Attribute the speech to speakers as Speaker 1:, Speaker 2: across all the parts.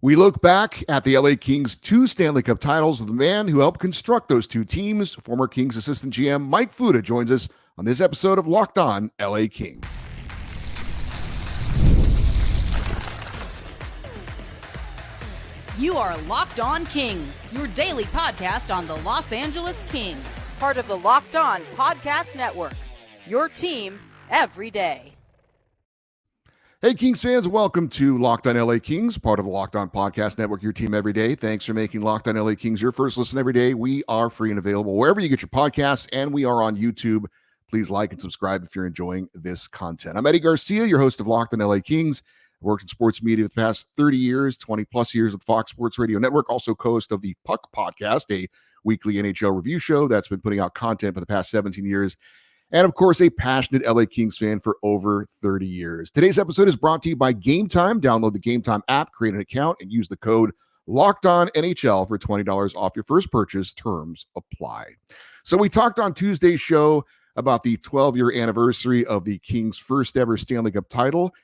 Speaker 1: We look back at the LA Kings' 2 Stanley Cup titles with the man who helped construct those 2 teams. Former Kings assistant GM Mike Futa joins us on this episode of Locked On LA Kings.
Speaker 2: You are Locked On Kings, your daily podcast on the Los Angeles Kings. Part of the Locked On Podcast Network, your team every day.
Speaker 1: Hey, Kings fans, welcome to Locked On LA Kings, part of the Locked On Podcast Network, your team every day. Thanks for making Locked On LA Kings your first listen every day. We are free and available wherever you get your podcasts, and we are on YouTube. Please like and subscribe if you're enjoying this content. I'm Eddie Garcia, your host of Locked On LA Kings. I worked in sports media for the past 30 years, 20 plus years at the Fox Sports Radio Network, also co-host of the Puck Podcast, a weekly NHL review show that's been putting out content for the past 17 years. And of course, a passionate LA Kings fan for over 30 years. Today's episode is brought to you by Gametime. Download the Gametime app, create an account, and use the code LOCKEDONNHL for $20 off your first purchase. Terms apply. So we talked on Tuesday's show about the 12-year anniversary of the Kings' first ever Stanley Cup title.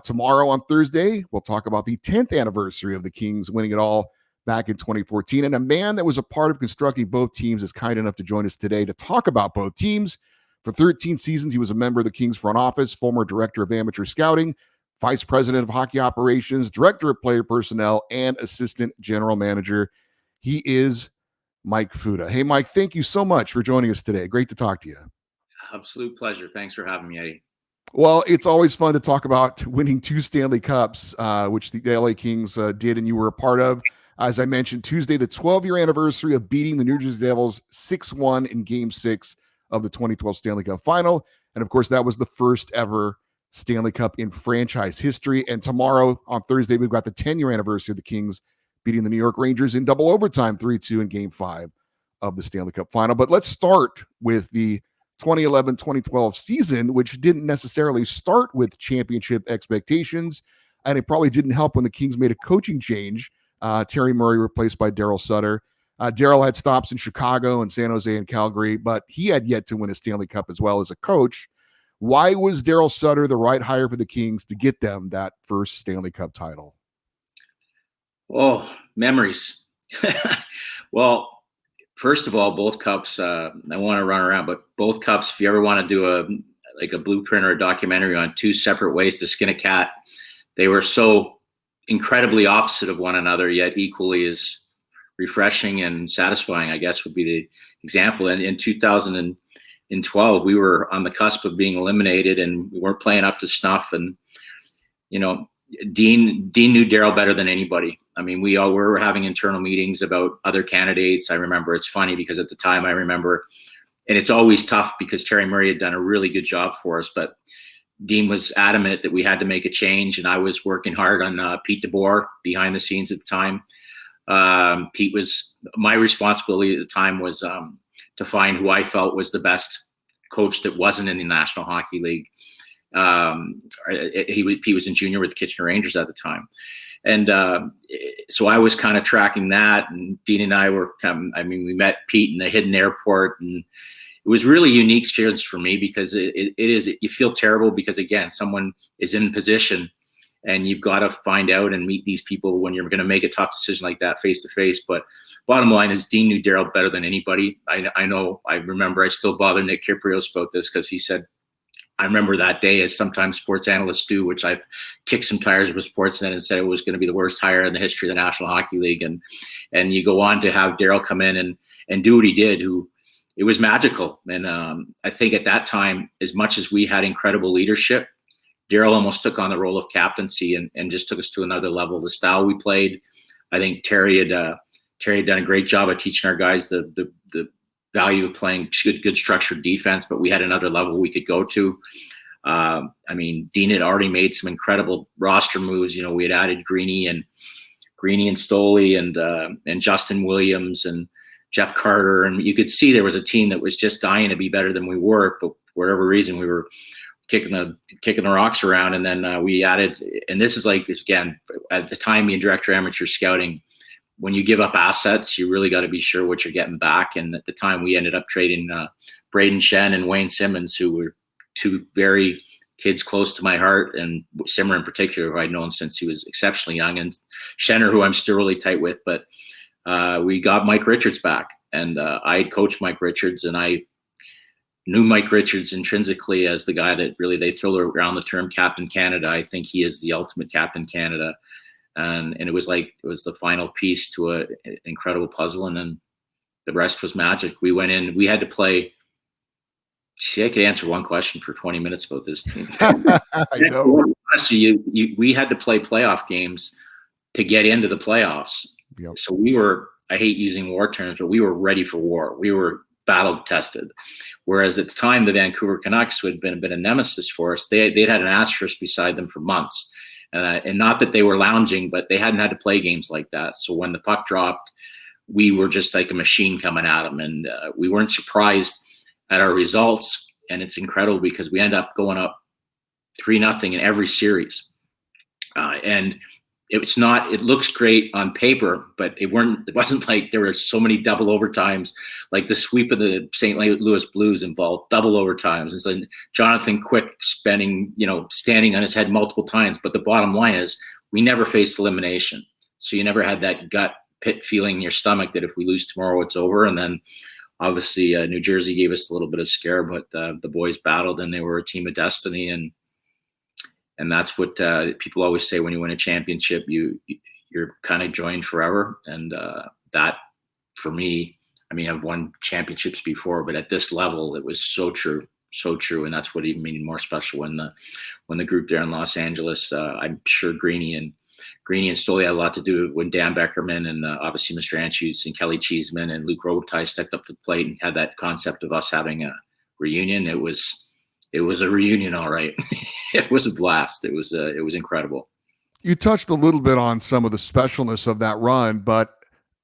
Speaker 1: Tomorrow on Thursday, we'll talk about the 10th anniversary of the Kings winning it all back in 2014. And a man that was a part of constructing both teams is kind enough to join us today to talk about both teams. For 13 seasons, he was a member of the Kings front office, former director of amateur scouting, vice president of hockey operations, director of player personnel, and assistant general manager. He is Mike Futa. Hey, Mike, thank you so much for joining us today. Great to talk to you.
Speaker 3: Absolute pleasure. Thanks for having me, Eddie.
Speaker 1: Well, it's always fun to talk about winning 2 Stanley Cups, which the LA Kings did and you were a part of. As I mentioned, Tuesday, the 12-year anniversary of beating the New Jersey Devils 6-1 in Game 6 of the 2012 Stanley Cup Final. And, of course, that was the first ever Stanley Cup in franchise history. And tomorrow, on Thursday, we've got the 10-year anniversary of the Kings beating the New York Rangers in double overtime 3-2 in Game 5 of the Stanley Cup Final. But let's start with the 2011-2012 season, which didn't necessarily start with championship expectations, and it probably didn't help when the Kings made a coaching change. Terry Murray replaced by Daryl Sutter. Daryl had stops in Chicago and San Jose and Calgary, but he had yet to win a Stanley Cup as well as a coach. Why was Daryl Sutter the right hire for the Kings to get them that first Stanley Cup title?
Speaker 3: Oh, memories. Well, first of all, both cups, I want to run around, but both cups, if you ever want to do a blueprint or a documentary on 2 separate ways to skin a cat, they were so incredibly opposite of one another, yet equally as refreshing and satisfying, I guess, would be the example. And in 2012, we were on the cusp of being eliminated and we weren't playing up to snuff. And, you know, Dean knew Daryl better than anybody. I mean, we all were having internal meetings about other candidates. I remember, it's funny because at the time I remember, and it's always tough because Terry Murray had done a really good job for us, but Dean was adamant that we had to make a change. And I was working hard on Pete DeBoer behind the scenes at the time. Pete was, my responsibility at the time was to find who I felt was the best coach that wasn't in the National Hockey League. Pete was in junior with the Kitchener Rangers at the time. And so I was kind of tracking that, and Dean and I were we met Pete in the hidden airport, and it was really a unique experience for me because you feel terrible because, again, someone is in position and you've got to find out and meet these people when you're going to make a tough decision like that face to face. But bottom line is Dean knew Daryl better than anybody. I remember I still bother Nick Kyprios about this because he said, I remember that day, as sometimes sports analysts do, which I've kicked some tires with Sportsnet and said it was going to be the worst hire in the history of the National Hockey League. And you go on to have Daryl come in and do what he did, it was magical. And I think at that time, as much as we had incredible leadership, Daryl almost took on the role of captaincy and just took us to another level. The style we played, I think Terry had done a great job of teaching our guys the value of playing good structured defense, but we had another level we could go to. Dean had already made some incredible roster moves. You know, we had added Greeny and Stoley and Justin Williams and Jeff Carter, and you could see there was a team that was just dying to be better than we were, but for whatever reason we were kicking the rocks around. And then we added, and this is like, again, at the time being director of amateur scouting, when you give up assets, you really got to be sure what you're getting back. And at the time we ended up trading Braden Shen and Wayne Simmons, who were 2 very kids close to my heart, and Simmer in particular, who I'd known since he was exceptionally young, and Schenner, who I'm still really tight with. But we got Mike Richards back, and I had coached Mike Richards, and I knew Mike Richards intrinsically as the guy that really, they throw around the term Captain Canada. I think he is the ultimate Captain Canada. And it was the final piece to an incredible puzzle. And then the rest was magic. We went in, we had to play. See, I could answer one question for 20 minutes about this team.
Speaker 1: I know.
Speaker 3: Honestly, we had to play playoff games to get into the playoffs.
Speaker 1: Yep.
Speaker 3: So we were, I hate using war terms, but we were ready for war. We were battle tested. Whereas at the time, the Vancouver Canucks, who had been a bit of nemesis for us, they'd had an asterisk beside them for months. And not that they were lounging, but they hadn't had to play games like that. So when the puck dropped, we were just like a machine coming at them. And we weren't surprised at our results. And it's incredible because we end up going up 3-0 in every series. And it looks great on paper, but it wasn't like there were so many double overtimes. Like the sweep of the St. Louis Blues involved double overtimes. And so Jonathan Quick standing on his head multiple times. But the bottom line is we never faced elimination. So you never had that gut pit feeling in your stomach that if we lose tomorrow, it's over. And then obviously New Jersey gave us a little bit of scare, but the boys battled, and they were a team of destiny. And that's what people always say when you win a championship, you're kind of joined forever. And that, for me, I mean, I've won championships before, but at this level, it was so true, so true. And that's what even made it more special when the group there in Los Angeles. I'm sure Greeny and Stoli had a lot to do when Dan Beckerman and obviously Mr. Anschutz and Kelly Cheeseman and Luke Robitaille stepped up to the plate and had that concept of us having a reunion. It was a reunion, all right. It was a blast. It was incredible.
Speaker 1: You touched a little bit on some of the specialness of that run, but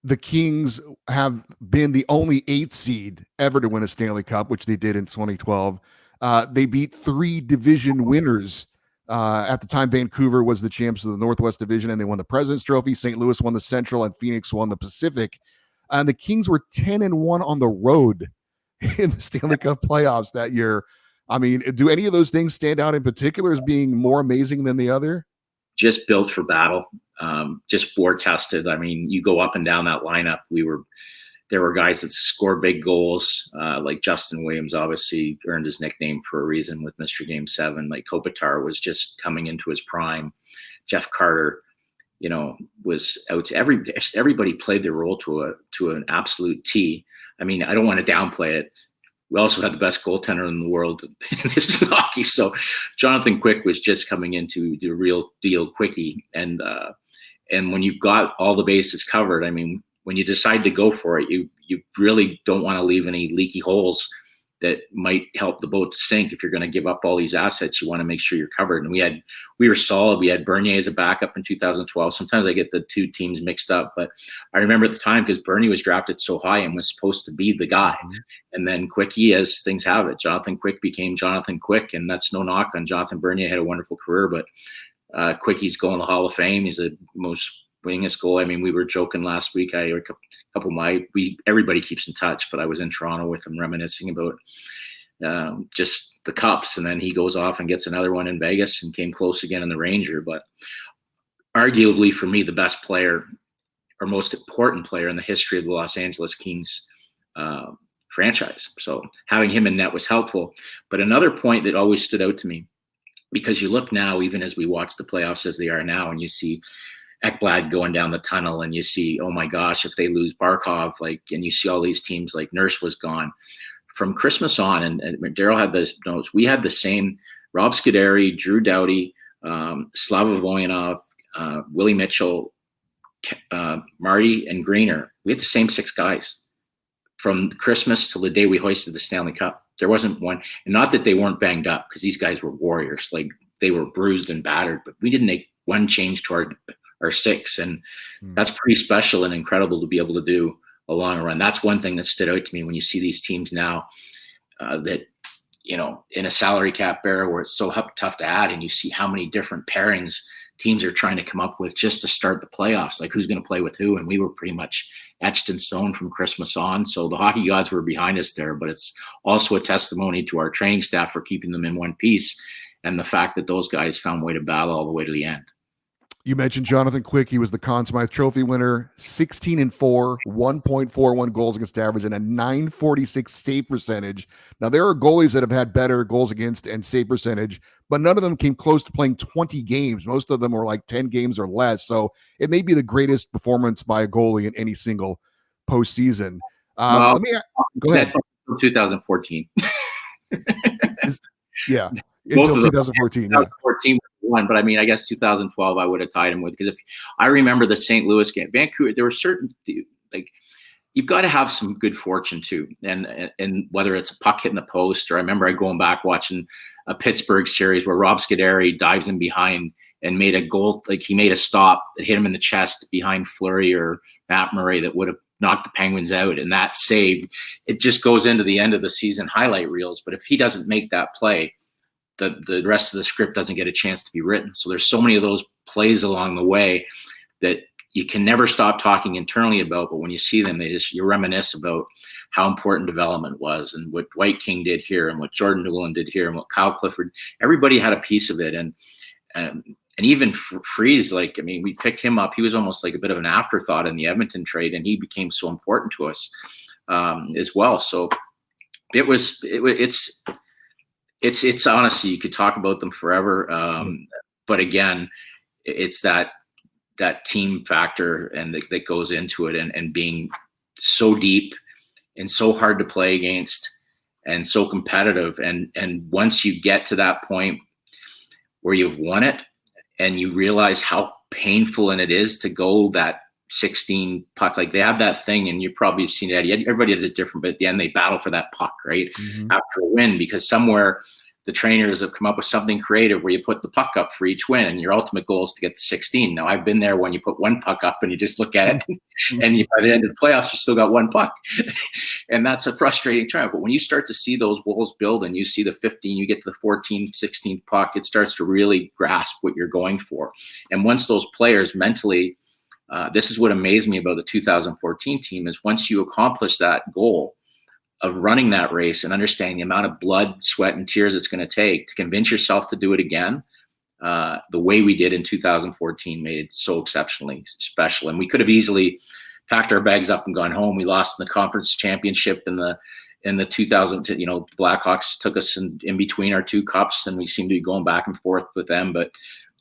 Speaker 1: the Kings have been the only 8th seed ever to win a Stanley Cup, which they did in 2012. They beat 3 division winners. At the time, Vancouver was the champs of the Northwest Division, and they won the President's Trophy. St. Louis won the Central, and Phoenix won the Pacific. And the Kings were 10-1 on the road in the Stanley Cup playoffs that year. I mean, do any of those things stand out in particular as being more amazing than the other?
Speaker 3: Just built for battle, just war tested. I mean, you go up and down that lineup. There were guys that scored big goals, like Justin Williams obviously earned his nickname for a reason with Mr. Game 7. Like Kopitar was just coming into his prime. Jeff Carter, was out. Everybody played their role to an absolute T. I mean, I don't want to downplay it. We also had the best goaltender in the world in history of hockey. So Jonathan Quick was just coming into the real deal quickie. And when you've got all the bases covered, I mean, when you decide to go for it, you really don't want to leave any leaky holes that might help the boat to sink. If you're going to give up all these assets, you want to make sure you're covered. And we were solid. We had Bernier as a backup in 2012. Sometimes I get the two teams mixed up, but I remember at the time because Bernie was drafted so high and was supposed to be the guy. Mm-hmm. And then Quickie, as things have it, Jonathan Quick became Jonathan Quick, and that's no knock on Jonathan. Bernier had a wonderful career, but Quickie's going to the Hall of Fame. He's the most winningest goal. I mean, we were joking last week. Everybody keeps in touch, but I was in Toronto with him reminiscing about just the cups, and then he goes off and gets another one in Vegas and came close again in the Ranger. But arguably for me, the best player or most important player in the history of the Los Angeles Kings franchise. So having him in net was helpful. But another point that always stood out to me, because you look now, even as we watch the playoffs as they are now, and you see Ekblad going down the tunnel, and you see, oh my gosh, if they lose Barkov, and you see all these teams, like Nurse was gone. From Christmas on, and Daryl had those notes, we had the same Rob Scuderi, Drew Doughty, Slava Voyanov, Willie Mitchell, Marty, and Greener. We had the same 6 guys from Christmas till the day we hoisted the Stanley Cup. There wasn't one, and not that they weren't banged up, because these guys were warriors. Like, they were bruised and battered, but we didn't make one change to our 6, and that's pretty special and incredible to be able to do a long run. That's one thing that stood out to me when you see these teams now that, in a salary cap era where it's so tough to add, and you see how many different pairings teams are trying to come up with just to start the playoffs, like who's going to play with who. And we were pretty much etched in stone from Christmas on. So the hockey gods were behind us there, but it's also a testimony to our training staff for keeping them in one piece. and the fact that those guys found a way to battle all the way to the end.
Speaker 1: You mentioned Jonathan Quick. He was the Conn Smythe Trophy winner, 16-4, 1.41 goals against average, and a 946 save percentage. Now, there are goalies that have had better goals against and save percentage, but none of them came close to playing 20 games. Most of them were like 10 games or less. So it may be the greatest performance by a goalie in any single postseason.
Speaker 3: Well,
Speaker 1: Go ahead.
Speaker 3: 2014.
Speaker 1: Yeah.
Speaker 3: Both
Speaker 1: Until
Speaker 3: of them.
Speaker 1: 2014.
Speaker 3: 2014 was one, but I mean, I guess 2012 I would have tied him with, because if I remember the St. Louis game, Vancouver, there were certain, like, you've got to have some good fortune too, and whether it's a puck hitting the post, or I remember going back watching a Pittsburgh series where Rob Scuderi dives in behind and made a goal, like he made a stop that hit him in the chest behind Fleury or Matt Murray that would have knocked the Penguins out, and that save, it just goes into the end of the season highlight reels. But if he doesn't make that play, the rest of the script doesn't get a chance to be written. So there's so many of those plays along the way that you can never stop talking internally about, but when you see them, you reminisce about how important development was, and what Dwight King did here, and what Jordan Newland did here, and what Kyle Clifford, everybody had a piece of it. And even Freeze, like, I mean, we picked him up. He was almost like a bit of an afterthought in the Edmonton trade, and he became so important to us as well. So it's honestly, you could talk about them forever. But again, it's that team factor and that goes into it, and being so deep and so hard to play against and so competitive. And once you get to that point where you've won it and you realize how painful and it is to go that 16 puck, like they have that thing, and you probably have seen it. Everybody does it different, but at the end they battle for that puck, right? Mm-hmm. After a win, because somewhere the trainers have come up with something creative where you put the puck up for each win, and your ultimate goal is to get to 16. Now, I've been there when you put one puck up and you just look at it, and by the end of the playoffs, you still got one puck. And that's a frustrating triumph. But when you start to see those goals build, and you see the 15, you get to the 14, 16 puck, it starts to really grasp what you're going for. And once those players mentally, this is what amazed me about the 2014 team, is once you accomplish that goal of running that race and understanding the amount of blood, sweat, and tears it's going to take to convince yourself to do it again, the way we did in 2014 made it so exceptionally special. And we could have easily packed our bags up and gone home. We lost in the conference championship in the 2000, Blackhawks took us in between our two cups, and we seemed to be going back and forth with them. But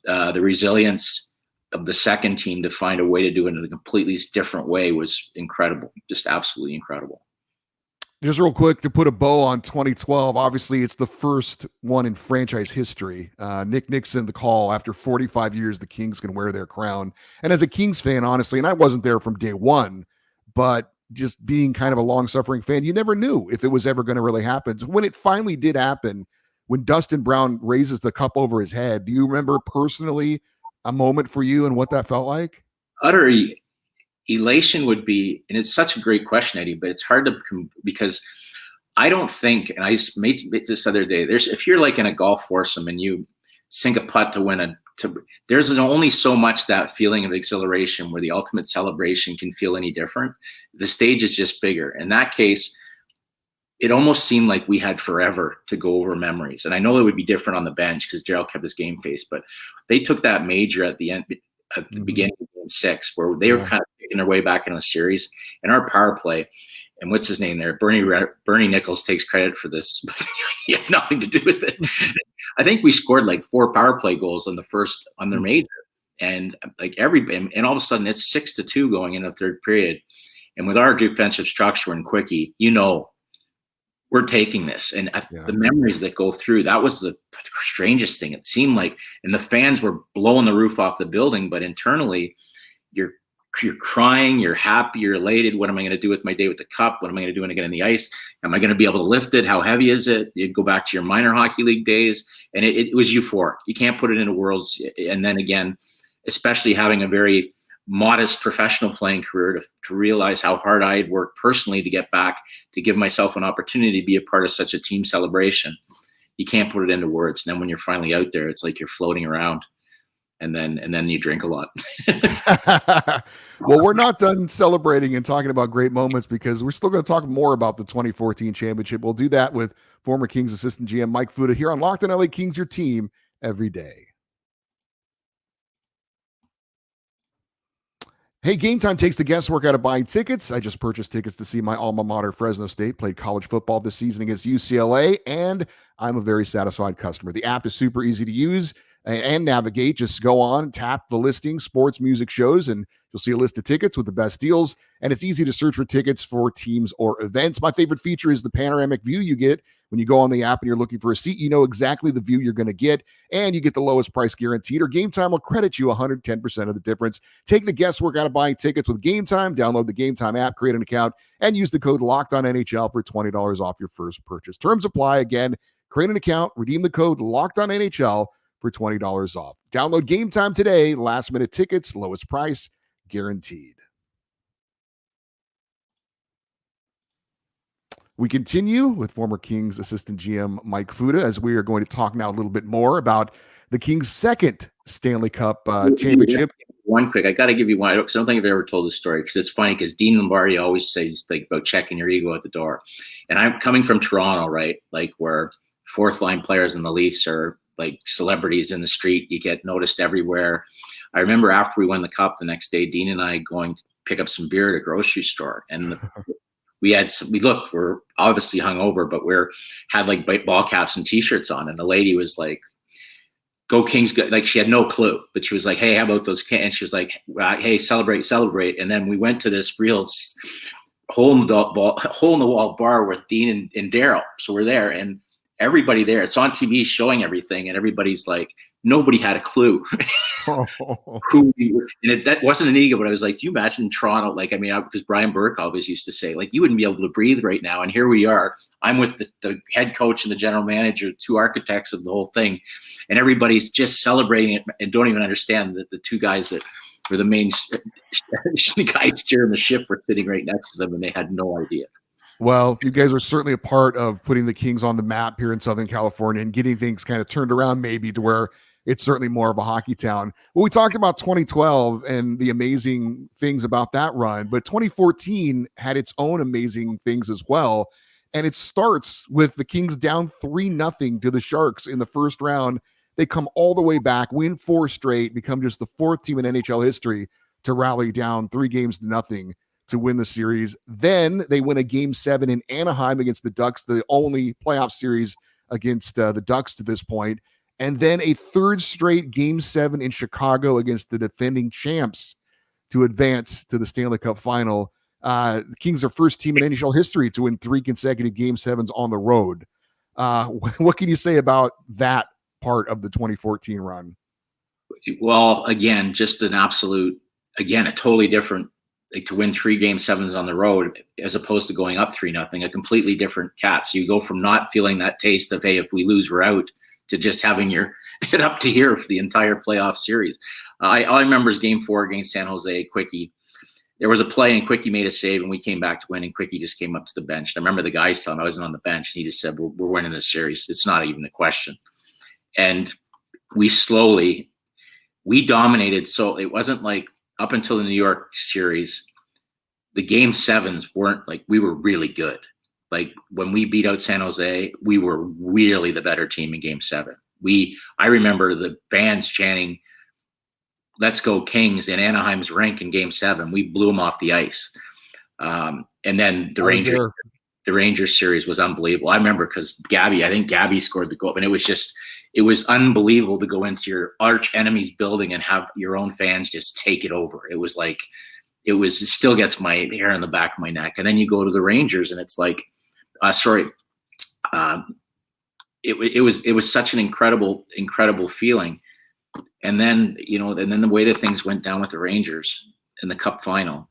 Speaker 3: the resilience of the second team to find a way to do it in a completely different way was incredible, just absolutely incredible.
Speaker 1: Just real quick to put a bow on 2012, obviously it's the first one in franchise history. Nick Nixon, the call, after 45 years, the Kings can wear their crown. And as a Kings fan, honestly, and I wasn't there from day one, but just being kind of a long-suffering fan, you never knew if it was ever going to really happen. So when it finally did happen, when Dustin Brown raises the cup over his head, do you remember personally a moment for you and what that felt like?
Speaker 3: Utter elation would be, and it's such a great question, Eddie, but it's hard to, because I don't think, and I made this other day, if you're like in a golf foursome and you sink a putt to win there's only so much that feeling of exhilaration where the ultimate celebration can feel any different. The stage is just bigger. In that case, it almost seemed like we had forever to go over memories. And I know it would be different on the bench because Gerald kept his game face, but they took that major at the end, at the beginning of Game 6, where they were kind of making their way back in the series. And our power play, and what's his name there? Bernie Nichols takes credit for this, but he had nothing to do with it. I think we scored like 4 power play goals on their major, and and all of a sudden it's 6-2 going into the third period. And with our defensive structure and Quickie, we're taking this. And the memories that go through, that was the strangest thing. It seemed like, and the fans were blowing the roof off the building, but internally you're crying, you're happy, you're elated. What am I going to do with my day with the cup? What am I going to do when I get in the ice? Am I going to be able to lift it? How heavy is it? You'd go back to your minor hockey league days, and it was euphoric. You can't put it into words. And then again, especially having a very modest professional playing career, to realize how hard I had worked personally to get back, to give myself an opportunity to be a part of such a team celebration. You can't put it into words. And then when you're finally out there, it's like you're floating around. and then you drink a lot.
Speaker 1: Well, we're not done celebrating and talking about great moments, because we're still going to talk more about the 2014 championship. We'll do that with former Kings assistant GM Mike Futa here on Locked On LA Kings, your team every day. Hey, Gametime takes the guesswork out of buying tickets. I just purchased tickets to see my alma mater, Fresno State, play college football this season against UCLA, and I'm a very satisfied customer. The app is super easy to use and navigate. Just go on, tap the listing, sports, music, shows, and you'll see a list of tickets with the best deals. And it's easy to search for tickets for teams or events. My favorite feature is the panoramic view you get when you go on the app and you're looking for a seat. You know exactly the view you're going to get, and you get the lowest price guaranteed, or Gametime will credit you 110% of the difference. Take the guesswork out of buying tickets with Gametime. Download the Gametime app, create an account, and use the code LOCKEDONNHL for $20 off your first purchase. Terms apply. Again, create an account, redeem the code LOCKEDONNHL for $20 off. Download Gametime today. Last minute tickets, lowest price guaranteed. We continue with former Kings assistant GM Mike Futa, as we are going to talk now a little bit more about the Kings' second Stanley Cup championship.
Speaker 3: One quick, I got to give you one. I don't think I've ever told this story, because it's funny, because Dean Lombardi always says like about checking your ego at the door. And I'm coming from Toronto, right? Like where fourth line players in the Leafs are like celebrities in the street. You get noticed everywhere. I remember after we won the cup the next day, Dean and I going to pick up some beer at a grocery store, and we're obviously hungover, but had like ball caps and t-shirts on. And the lady was like, "Go Kings." Go. Like she had no clue, but she was like, "Hey, how about those cans?" And she was like, "Hey, celebrate." And then we went to this real hole in the wall bar with Dean and Daryl. So we're there, and everybody there, it's on TV showing everything, and everybody's like, nobody had a clue who we were. And that wasn't an ego, but I was like, do you imagine Toronto? Like, I mean, because Brian Burke always used to say, like, you wouldn't be able to breathe right now. And here we are. I'm with the head coach and the general manager, two architects of the whole thing. And everybody's just celebrating it and don't even understand that the two guys that were the main guys steering the ship were sitting right next to them, and they had no idea.
Speaker 1: Well, you guys are certainly a part of putting the Kings on the map here in Southern California and getting things kind of turned around, maybe to where it's certainly more of a hockey town. Well, we talked about 2012 and the amazing things about that run, but 2014 had its own amazing things as well. And it starts with the Kings down 3-0 to the Sharks in the first round. They come all the way back, win 4 straight, become just the 4th team in NHL history to rally down 3-0 to win the series. Then they win a Game 7 in Anaheim against the Ducks, the only playoff series against the Ducks to this point. And then a 3rd straight Game 7 in Chicago against the defending champs to advance to the Stanley Cup final. The Kings are first team in NHL history to win 3 consecutive Game 7s on the road. What can you say about that part of the 2014 run?
Speaker 3: Well, again, just a totally different, like to win 3 Game 7s on the road as opposed to going up 3-0, a completely different cat. So you go from not feeling that taste of, hey, if we lose, we're out, to just having your head up to here for the entire playoff series. All I remember is Game 4 against San Jose. Quickie, there was a play and Quickie made a save and we came back to win, and Quickie just came up to the bench. I remember the guys telling him, I wasn't on the bench, and he just said, we're winning this series. It's not even a question. And we dominated. So it wasn't like, up until the New York series, the Game 7s weren't like, we were really good. Like when we beat out San Jose, we were really the better team in Game 7. I remember the fans chanting, "Let's go Kings" in Anaheim's rink in Game 7. We blew them off the ice. And then the Rangers series was unbelievable. I remember because I think Gabby scored the goal, and it was unbelievable to go into your arch enemy's building and have your own fans just take it over. It still gets my hair on the back of my neck. And then you go to the Rangers and it's like, it was such an incredible feeling. And then, the way that things went down with the Rangers in the Cup final,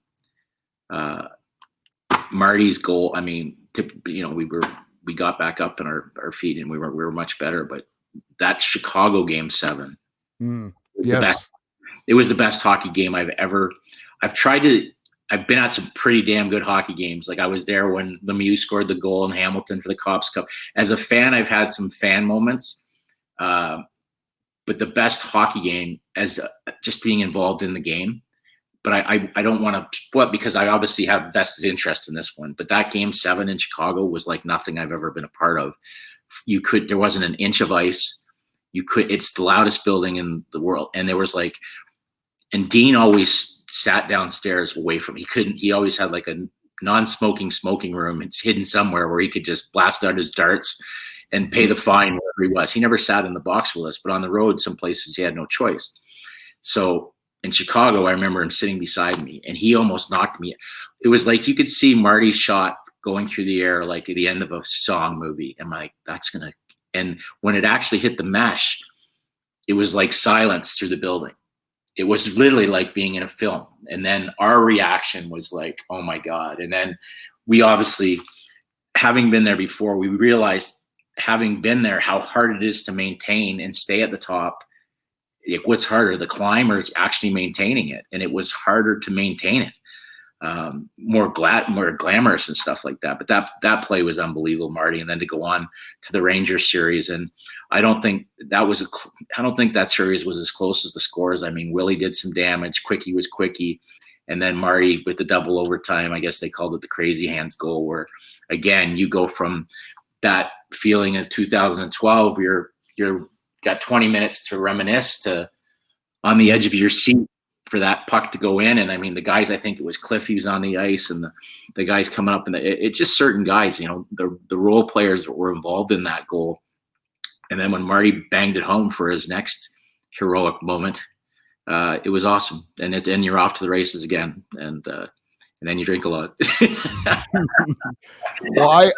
Speaker 3: Marty's goal, I mean, we got back up on our feet and we were much better, but that Chicago Game 7,
Speaker 1: yes,
Speaker 3: it was the best hockey game I've been at some pretty damn good hockey games. Like I was there when Lemieux scored the goal in Hamilton for the Cops Cup. As a fan, I've had some fan moments. but the best hockey game as just being involved in the game. But I don't want to split because I obviously have vested interest in this one. But that Game 7 in Chicago was like nothing I've ever been a part of. There wasn't an inch of ice. It's the loudest building in the world. And there was like, and Dean always sat downstairs away from, he always had like a non-smoking smoking room. It's hidden somewhere where he could just blast out his darts and pay the fine wherever he was. He never sat in the box with us, but on the road, some places he had no choice. So in Chicago, I remember him sitting beside me and he almost knocked me. It was like you could see Marty's shot going through the air like at the end of a song movie. I'm like, and when it actually hit the mesh, it was like silence through the building. It was literally like being in a film. And then our reaction was like, oh my God. And then we obviously, having been there before, we realized, having been there, how hard it is to maintain and stay at the top. Like, what's harder, the climb or actually maintaining it? And it was harder to maintain it. More glamorous and stuff like that. But that play was unbelievable, Marty. And then to go on to the Rangers series, and I don't think that series was as close as the scores. I mean, Willie did some damage. Quickie was Quickie, and then Marty with the double overtime. I guess they called it the crazy hands goal, where again you go from that feeling of 2012. You're got 20 minutes to reminisce, to on the edge of your seat for that puck to go in. And I mean, the guys, I think it was Cliff, he was on the ice, and the guys coming up, and it's just certain guys, the role players that were involved in that goal. And then when Marty banged it home for his next heroic moment, it was awesome. And then you're off to the races again. And then you drink a lot.
Speaker 1: Well,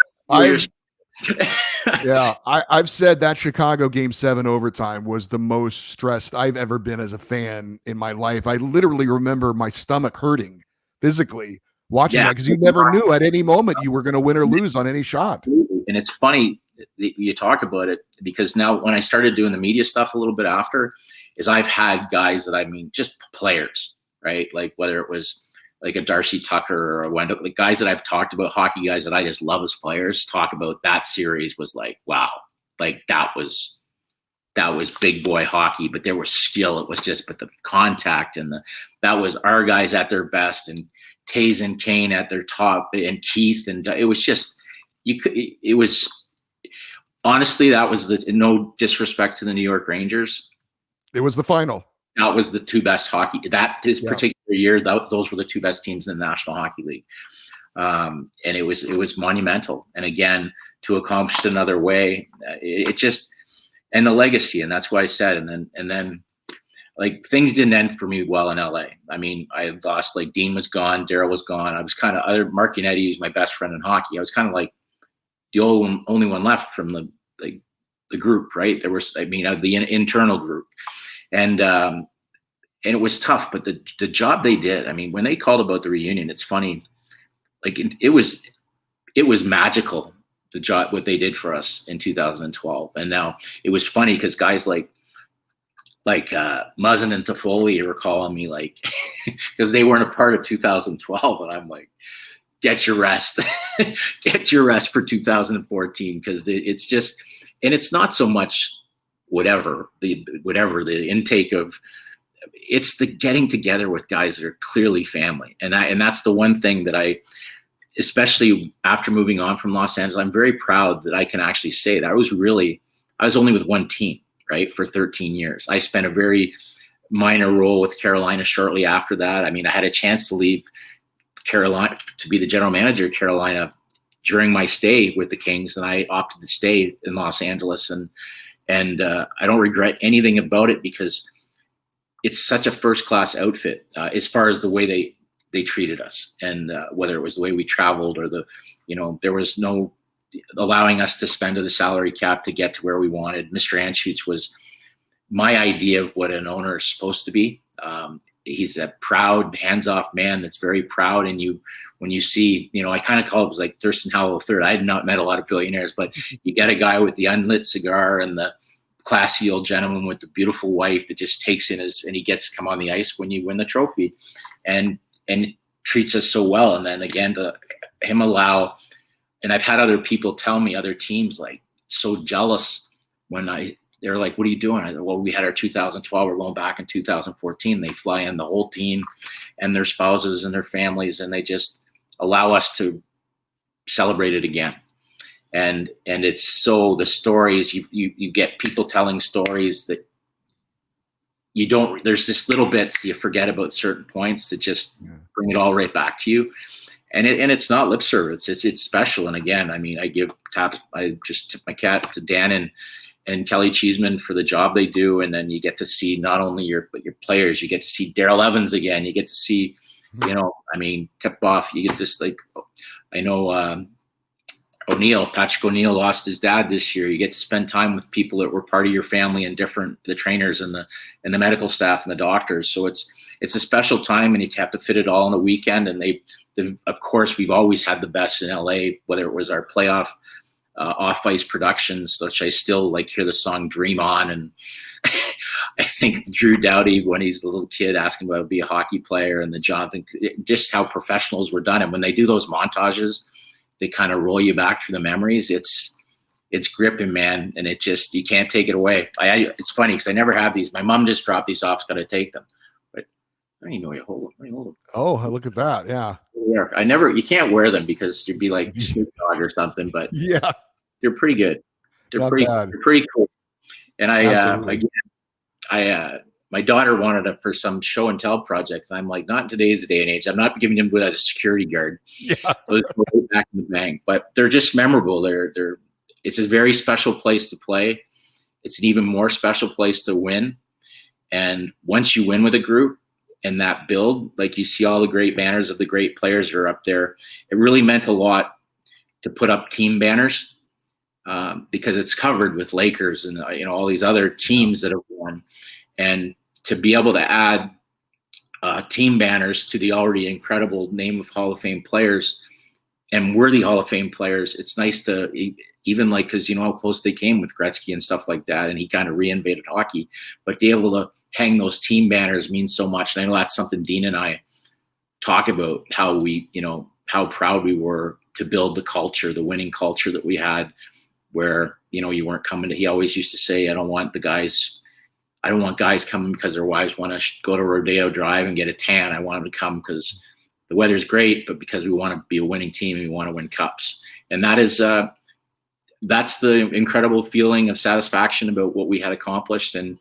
Speaker 1: I've said that Chicago Game 7 overtime was the most stressed I've ever been as a fan in my life. I literally remember my stomach hurting physically watching that, because you never knew at any moment you were going to win or lose on any shot.
Speaker 3: And it's funny that you talk about it, because now when I started doing the media stuff a little bit after, is I've had guys that, just players, right? Like whether it was like a Darcy Tucker or a Wendell, like guys that I've talked about, hockey guys that I just love as players, talk about that series was like, wow, like that was big boy hockey, but there was skill. It was just, but the contact and that was our guys at their best, and Taze and Kane at their top, and Keith. And it was just, honestly, that was no disrespect to the New York Rangers.
Speaker 1: It was the final.
Speaker 3: That was the two best hockey. Particular year, those were the two best teams in the National Hockey League, and it was monumental. And again, to accomplish it another way, it just, and the legacy, and that's why I said. And then, like, things didn't end for me well in LA. I mean, I lost, like, Dean was gone, Daryl was gone. I was kind of Mark Yannetti, who's my best friend in hockey. I was kind of like the only one left from the group, right? There was, the internal group. And it was tough, but the job they did, when they called about the reunion, it's funny, like it was magical, the job, what they did for us in 2012. And now it was funny because guys like Muzzin and Toffoli were calling me, like, because they weren't a part of 2012. And I'm like, get your rest, get your rest for 2014. Because it's just, and it's not so much whatever the intake of, it's the getting together with guys that are clearly family. And that's the one thing that I, especially after moving on from Los Angeles, I'm very proud that I can actually say that I was only with one team, right, for 13 years. I spent a very minor role with Carolina shortly after that. I had a chance to leave Carolina to be the general manager of Carolina during my stay with the Kings, and I opted to stay in Los Angeles. And I don't regret anything about it, because it's such a first-class outfit as far as the way they treated us, and whether it was the way we traveled or there was no allowing us to spend to the salary cap to get to where we wanted. Mr. Anschutz was my idea of what an owner is supposed to be. He's a proud, hands-off man that's very proud. And when you see, I kind of call it was like Thurston Howell III. I had not met a lot of billionaires, but you get a guy with the unlit cigar and the classy old gentleman with the beautiful wife that just takes in and he gets to come on the ice when you win the trophy, and treats us so well. And then again, to him and I've had other people tell me, other teams, like, so jealous when they're like, what are you doing? I said, well, we had our 2012, we're going back in 2014. They fly in the whole team and their spouses and their families, and they just allow us to celebrate it again. And it's so, the stories, you get people telling stories that you don't, there's just little bits that you forget about certain points that just bring it all right back to you. And it's not lip service. It's special. And again, I mean, I just tip my cap to Dan and Kelly Cheeseman for the job they do. And then you get to see not only your players, you get to see Daryl Evans again. You get to see, you know, I mean, tip off, you get this, like, I know, Patrick O'Neill lost his dad this year. You get to spend time with people that were part of your family and the trainers and the medical staff and the doctors. So it's a special time, and you have to fit it all in a weekend. And of course, we've always had the best in LA, whether it was our playoff off-ice productions, which I still like hear the song Dream On. And I think Drew Doughty, when he's a little kid asking about to be a hockey player, and the Jonathan, just how professionals were done. And when they do those montages, they kind of roll you back through the memories. It's gripping, man. And it just, you can't take it away. It's funny because I never have these. My mom just dropped these off. Got to take them. But I don't even know you hold them.
Speaker 1: Oh, look at that. Yeah.
Speaker 3: You can't wear them because you'd be like Snoop Dogg or something, but
Speaker 1: yeah,
Speaker 3: they're pretty good. They're pretty cool. And my daughter wanted it for some show and tell project. And I'm like, not in today's day and age. I'm not giving them without a security guard.
Speaker 1: Yeah.
Speaker 3: Those go right back in the bank. But they're just memorable. It's a very special place to play. It's an even more special place to win. And once you win with a group and that build, like you see all the great banners of the great players that are up there, it really meant a lot to put up team banners because it's covered with Lakers and all these other teams that have won. And to be able to add team banners to the already incredible name of Hall of Fame players and worthy Hall of Fame players, it's nice to even like, because you know how close they came with Gretzky and stuff like that, and he kind of reinvented hockey. But to be able to hang those team banners means so much. And I know that's something Dean and I talk about, how how proud we were to build the culture, the winning culture that we had, where you weren't coming to. He always used to say, I don't want guys coming because their wives want to go to Rodeo Drive and get a tan. I want them to come because the weather's great, but because we want to be a winning team and we want to win cups. And that's the incredible feeling of satisfaction about what we had accomplished. And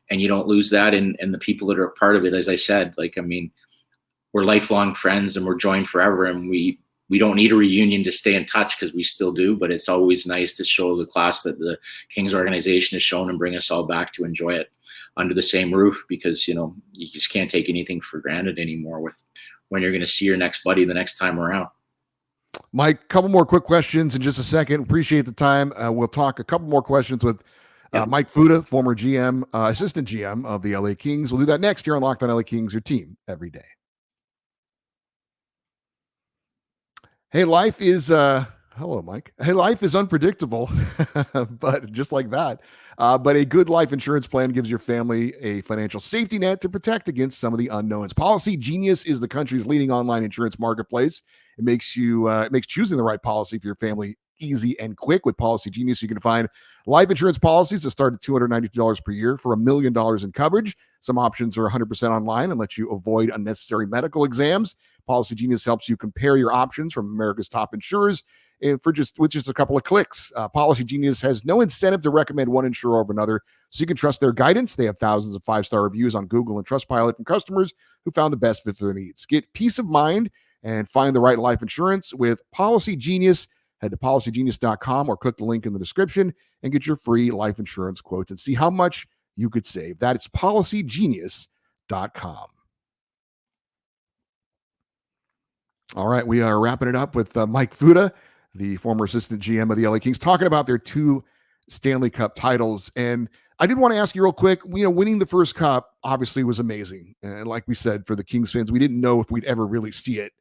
Speaker 3: you don't lose that. And the people that are a part of it, as I said, we're lifelong friends and we're joined forever. And we don't need a reunion to stay in touch because we still do, but it's always nice to show the class that the Kings organization has shown and bring us all back to enjoy it under the same roof, because, you just can't take anything for granted anymore with when you're going to see your next buddy the next time around.
Speaker 1: Mike, a couple more quick questions in just a second. Appreciate the time. We'll talk a couple more questions with Mike Futa, former GM, assistant GM of the LA Kings. We'll do that next here on Locked On LA Kings, your team every day. Hey, life is hello, Mike. Hey, life is unpredictable, but just like that. But a good life insurance plan gives your family a financial safety net to protect against some of the unknowns. Policygenius is the country's leading online insurance marketplace. It makes choosing the right policy for your family easy and quick. With Policygenius, you can find life insurance policies that start at $292 per year for $1 million in coverage. Some options are 100% online and let you avoid unnecessary medical exams. Policygenius helps you compare your options from America's top insurers and with just a couple of clicks. Policygenius has no incentive to recommend one insurer over another, so you can trust their guidance. They have thousands of 5-star reviews on Google and Trustpilot from customers who found the best fit for their needs. Get peace of mind and find the right life insurance with Policygenius. Head to policygenius.com or click the link in the description and get your free life insurance quotes and see how much you could save. That is policygenius.com. All right, we are wrapping it up with Mike Futa, the former assistant GM of the LA Kings, talking about their 2 Stanley Cup titles. And I did want to ask you real quick, winning the first cup obviously was amazing. And like we said, for the Kings fans, we didn't know if we'd ever really see it.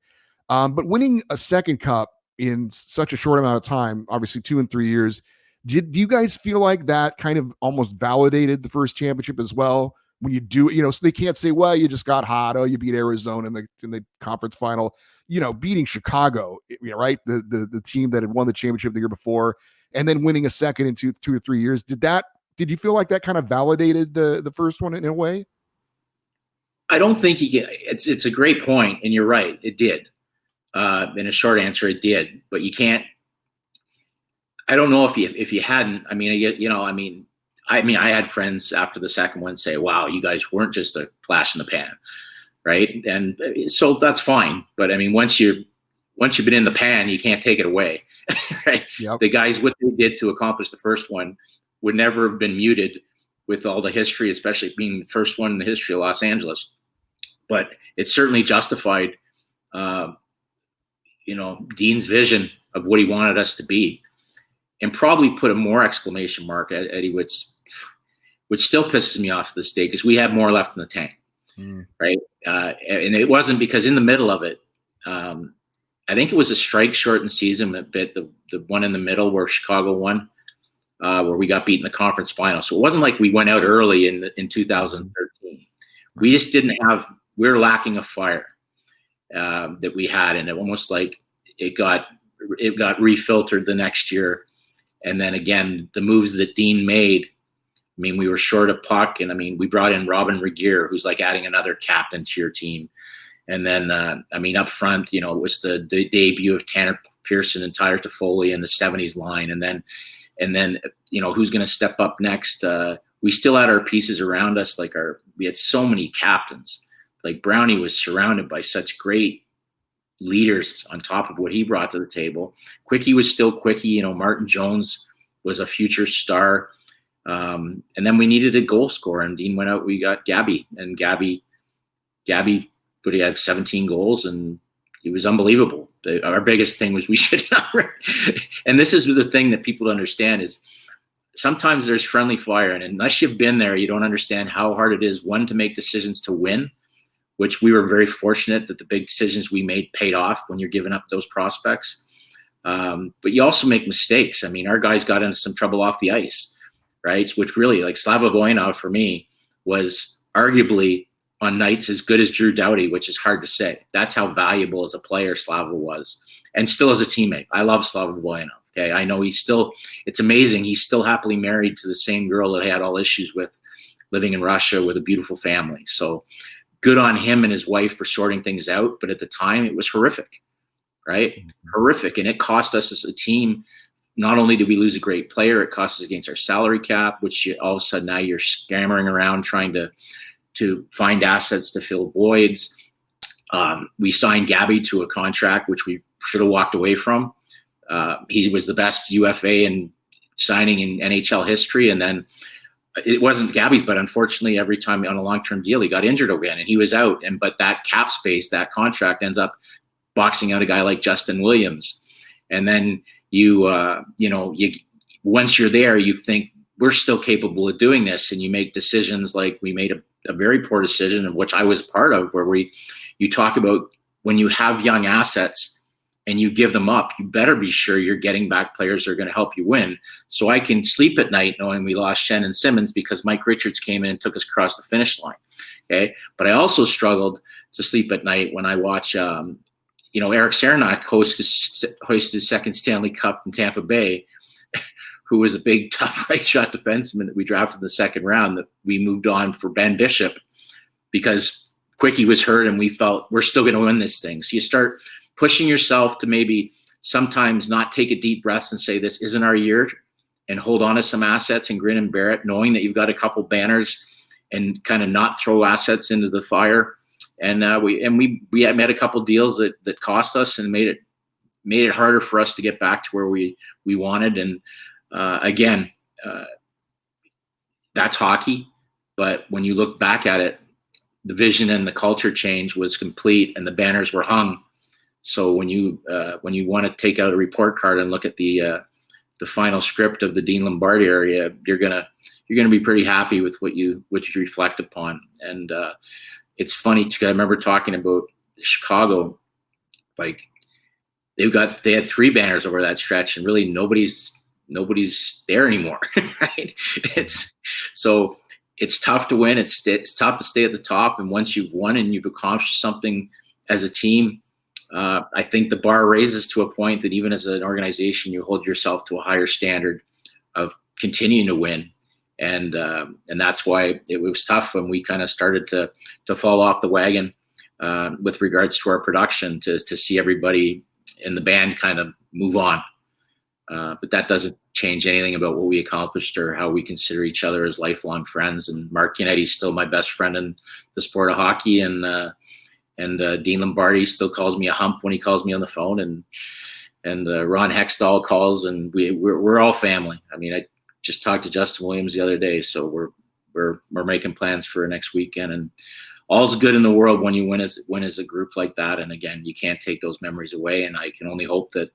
Speaker 1: But winning a second cup in such a short amount of time, obviously 2 and 3 years, do you guys feel like that kind of almost validated the first championship as well? When you do, so they can't say, well, you just got hot. Oh, you beat Arizona in the conference final. Beating Chicago, right? The team that had won the championship the year before, and then winning a second in two or 3 years. Did that Did you feel like that kind of validated the first one in a way?
Speaker 3: I don't think you can. It's a great point, and you're right. It did. In a short answer, it did. But you can't. I don't know if you hadn't. I mean, I had friends after the second one say, "Wow, you guys weren't just a flash in the pan, right?" And so that's fine. But I mean, once you've been in the pan, you can't take it away, right?
Speaker 1: Yep.
Speaker 3: The guys, what they did to accomplish the first one would never have been muted with all the history, especially being the first one in the history of Los Angeles. But it certainly justified, Dean's vision of what he wanted us to be, and probably put a more exclamation mark at Eddie Witt's, which still pisses me off to this day because we have more left in the tank, right? And it wasn't because in the middle of it, I think it was a strike shortened season a bit, the one in the middle where Chicago won, where we got beat in the conference final. So it wasn't like we went out early in 2013. We just didn't have. We're lacking a fire that we had, and it almost like it got refiltered the next year. And then again, the moves that Dean made. I mean, we were short of puck, and I mean, we brought in Robin Regier, who's like adding another captain to your team. And then, up front, it was the debut of Tanner Pearson and Tyler Toffoli in the 70s line, and then, who's going to step up next? We still had our pieces around us, we had so many captains. Like Brownie was surrounded by such great leaders on top of what he brought to the table. Quickie was still Quickie. Martin Jones was a future star. And then we needed a goal scorer, and Dean went out. We got Gabby, and Gabby, but he had 17 goals, and he was unbelievable. Our biggest thing was we should not. And this is the thing that people understand is sometimes there's friendly fire, and unless you've been there, you don't understand how hard it is, one, to make decisions to win, which we were very fortunate that the big decisions we made paid off when you're giving up those prospects. But you also make mistakes. I mean, our guys got into some trouble off the ice, right? Which really, like Slava Voinov for me, was arguably on nights as good as Drew Doughty, which is hard to say. That's how valuable as a player Slava was, and still as a teammate. I love Slava Voinov. Okay, I know it's amazing. He's still happily married to the same girl that I had all issues with, living in Russia with a beautiful family. So good on him and his wife for sorting things out. But at the time, it was horrific, right? Mm-hmm. Horrific. And it cost us as a team. Not only did we lose a great player, it cost us against our salary cap, which all of a sudden now you're scammering around trying to find assets to fill voids. We signed Gabby to a contract, which we should have walked away from. He was the best UFA in signing in NHL history. And then it wasn't Gabby's, but unfortunately, every time on a long-term deal, he got injured again and he was out. But that cap space, that contract ends up boxing out a guy like Justin Williams. And then once you're there, you think we're still capable of doing this. And you make decisions like we made a very poor decision, of which I was part of, where you talk about when you have young assets and you give them up, you better be sure you're getting back players that are going to help you win. So I can sleep at night knowing we lost Shen and Simmons because Mike Richards came in and took us across the finish line. Okay. But I also struggled to sleep at night when I watch, Eric Cernak host his second Stanley Cup in Tampa Bay, who was a big, tough right shot defenseman that we drafted in the second round, that we moved on for Ben Bishop because Quickie was hurt and we felt we're still going to win this thing. So you start pushing yourself to maybe sometimes not take a deep breath and say, this isn't our year, and hold on to some assets and grin and bear it, knowing that you've got a couple banners, and kind of not throw assets into the fire. And we had a couple deals that cost us and made it harder for us to get back to where we wanted. And again, that's hockey. But when you look back at it, the vision and the culture change was complete and the banners were hung. So when you want to take out a report card and look at the final script of the Dean Lombardi area, you're gonna be pretty happy with what you reflect upon. And it's funny too. I remember talking about Chicago, like they had 3 banners over that stretch, and really nobody's there anymore, right? It's tough to win. It's tough to stay at the top. And once you've won and you've accomplished something as a team, I think the bar raises to a point that even as an organization, you hold yourself to a higher standard of continuing to win. And that's why it was tough when we kind of started to fall off the wagon with regards to our production, to see everybody in the band kind of move on. But that doesn't change anything about what we accomplished or how we consider each other as lifelong friends. And Mark Yanetti's still my best friend in the sport of hockey, and Dean Lombardi still calls me a hump when he calls me on the phone, and Ron Hextall calls, and we're all family. I mean, I just talked to Justin Williams the other day, so we're making plans for next weekend, and all's good in the world when you win as a group like that. And again, you can't take those memories away, and I can only hope that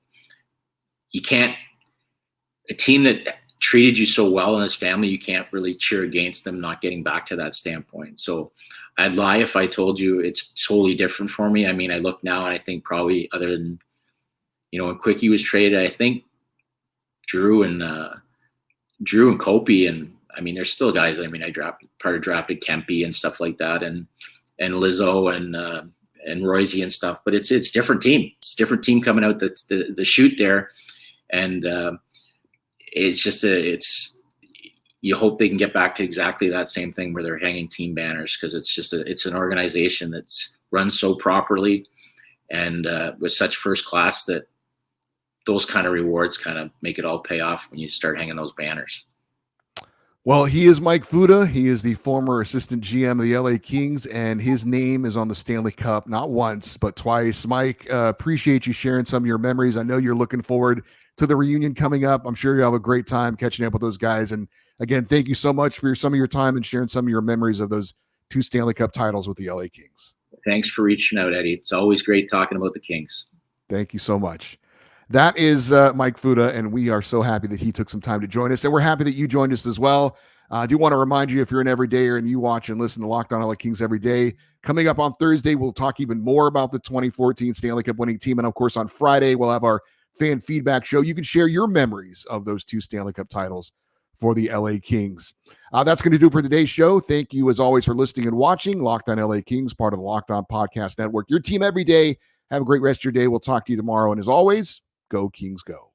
Speaker 3: a team that treated you so well in his family, you can't really cheer against them not getting back to that standpoint. So I'd lie if I told you it's totally different for me. I mean, I look now and I think probably, other than, when Quickie was traded, I think Drew and Kopi, and I mean, there's still guys. I mean, I drafted Kempe and stuff like that, and Lizzo and Royce and stuff. But it's different team. It's a different team coming out the chute there, and it's just you hope they can get back to exactly that same thing where they're hanging team banners, because it's an organization that's run so properly and with such first class that those kind of rewards kind of make it all pay off when you start hanging those banners.
Speaker 1: Well, he is Mike Futa. He is the former assistant GM of the LA Kings, and his name is on the Stanley Cup, not once, but twice. Mike, appreciate you sharing some of your memories. I know you're looking forward to the reunion coming up. I'm sure you'll have a great time catching up with those guys. And again, thank you so much for some of your time and sharing some of your memories of those 2 Stanley Cup titles with the LA Kings.
Speaker 3: Thanks for reaching out, Eddie. It's always great talking about the Kings.
Speaker 1: Thank you so much. That is Mike Futa, and we are so happy that he took some time to join us, and we're happy that you joined us as well. I do want to remind you, if you're an everydayer and you watch and listen to Locked On LA Kings every day, coming up on Thursday, we'll talk even more about the 2014 Stanley Cup winning team. And of course, on Friday, we'll have our fan feedback show. You can share your memories of those 2 Stanley Cup titles for the LA Kings. That's going to do it for today's show. Thank you, as always, for listening and watching. Locked On LA Kings, part of the Locked On Podcast Network. Your team every day. Have a great rest of your day. We'll talk to you tomorrow. And as always, go Kings, go.